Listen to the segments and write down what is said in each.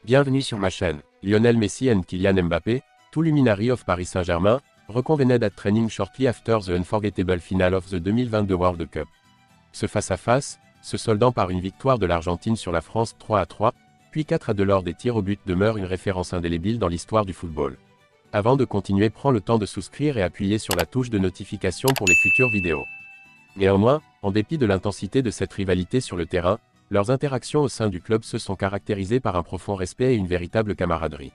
Bienvenue sur ma chaîne. Lionel Messi and Kylian Mbappé, two luminary of Paris Saint-Germain, reconvened at training shortly after the unforgettable final of the 2022 World Cup. Ce face-à-face, se soldant par une victoire de l'Argentine sur la France 3-3, puis 4-2 lors des tirs au but demeure une référence indélébile dans l'histoire du football. Avant de continuer, prends le temps de souscrire et appuyer sur la touche de notification pour les futures vidéos. Néanmoins, en dépit de l'intensité de cette rivalité sur le terrain, leurs interactions au sein du club se sont caractérisées par un profond respect et une véritable camaraderie.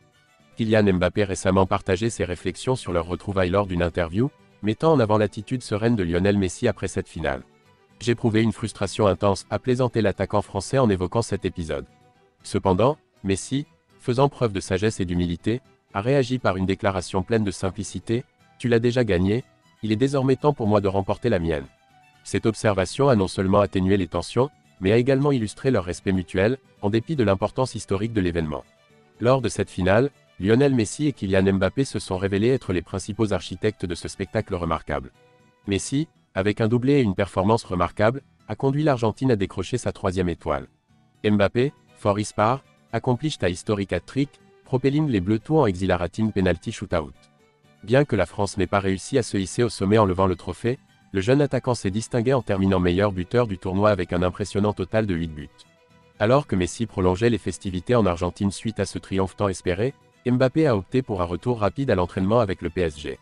Kylian Mbappé récemment partagé ses réflexions sur leur retrouvailles lors d'une interview, mettant en avant l'attitude sereine de Lionel Messi après cette finale. « J'éprouvais une frustration intense », a plaisanté l'attaquant français en évoquant cet épisode. Cependant, Messi, faisant preuve de sagesse et d'humilité, a réagi par une déclaration pleine de simplicité : « Tu l'as déjà gagné, il est désormais temps pour moi de remporter la mienne ». Cette observation a non seulement atténué les tensions, mais a également illustré leur respect mutuel, en dépit de l'importance historique de l'événement. Lors de cette finale, Lionel Messi et Kylian Mbappé se sont révélés être les principaux architectes de ce spectacle remarquable. Messi, avec un doublé et une performance remarquable, a conduit l'Argentine à décrocher sa 3e étoile. Mbappé, for his part, accomplished a historic hat-trick, propelling les Bleus tout en exhilarating penalty shootout. Bien que la France n'ait pas réussi à se hisser au sommet en levant le trophée, le jeune attaquant s'est distingué en terminant meilleur buteur du tournoi avec un impressionnant total de 8 buts. Alors que Messi prolongeait les festivités en Argentine suite à ce triomphe tant espéré, Mbappé a opté pour un retour rapide à l'entraînement avec le PSG.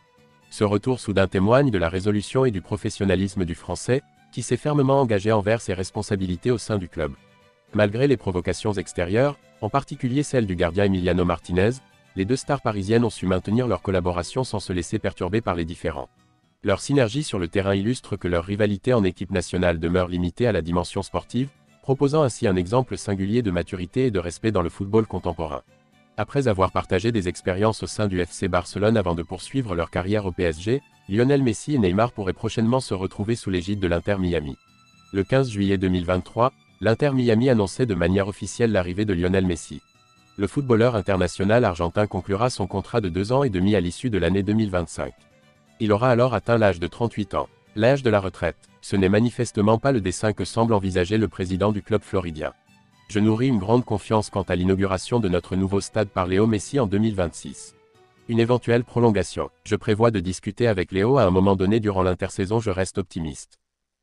Ce retour soudain témoigne de la résolution et du professionnalisme du Français, qui s'est fermement engagé envers ses responsabilités au sein du club. Malgré les provocations extérieures, en particulier celle du gardien Emiliano Martinez, les deux stars parisiennes ont su maintenir leur collaboration sans se laisser perturber par les différends. Leur synergie sur le terrain illustre que leur rivalité en équipe nationale demeure limitée à la dimension sportive, proposant ainsi un exemple singulier de maturité et de respect dans le football contemporain. Après avoir partagé des expériences au sein du FC Barcelone avant de poursuivre leur carrière au PSG, Lionel Messi et Neymar pourraient prochainement se retrouver sous l'égide de l'Inter Miami. Le 15 juillet 2023, l'Inter Miami annonçait de manière officielle l'arrivée de Lionel Messi. Le footballeur international argentin conclura son contrat de 2 ans et demi à l'issue de l'année 2025. Il aura alors atteint l'âge de 38 ans. L'âge de la retraite, ce n'est manifestement pas le dessein que semble envisager le président du club floridien. Je nourris une grande confiance quant à l'inauguration de notre nouveau stade par Léo Messi en 2026. Une éventuelle prolongation. Je prévois de discuter avec Léo à un moment donné durant l'intersaison, je reste optimiste.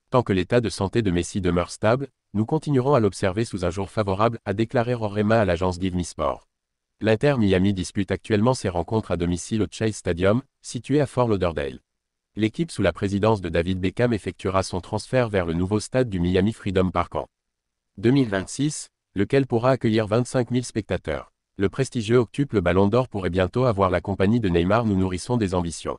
Tant que l'état de santé de Messi demeure stable, nous continuerons à l'observer sous un jour favorable, a déclaré Rorema à l'agence Give Me Sport. L'Inter Miami dispute actuellement ses rencontres à domicile au Chase Stadium, situé à Fort Lauderdale. L'équipe sous la présidence de David Beckham effectuera son transfert vers le nouveau stade du Miami Freedom Park en 2026, lequel pourra accueillir 25 000 spectateurs. Le prestigieux octuple Ballon d'Or pourrait bientôt avoir la compagnie de Neymar. Nous nourrissons des ambitions.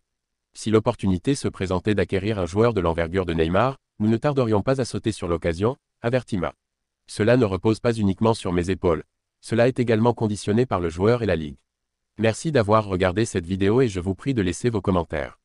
Si l'opportunité se présentait d'acquérir un joueur de l'envergure de Neymar, nous ne tarderions pas à sauter sur l'occasion, avertit Ma. Cela ne repose pas uniquement sur mes épaules. Cela est également conditionné par le joueur et la ligue. Merci d'avoir regardé cette vidéo et je vous prie de laisser vos commentaires.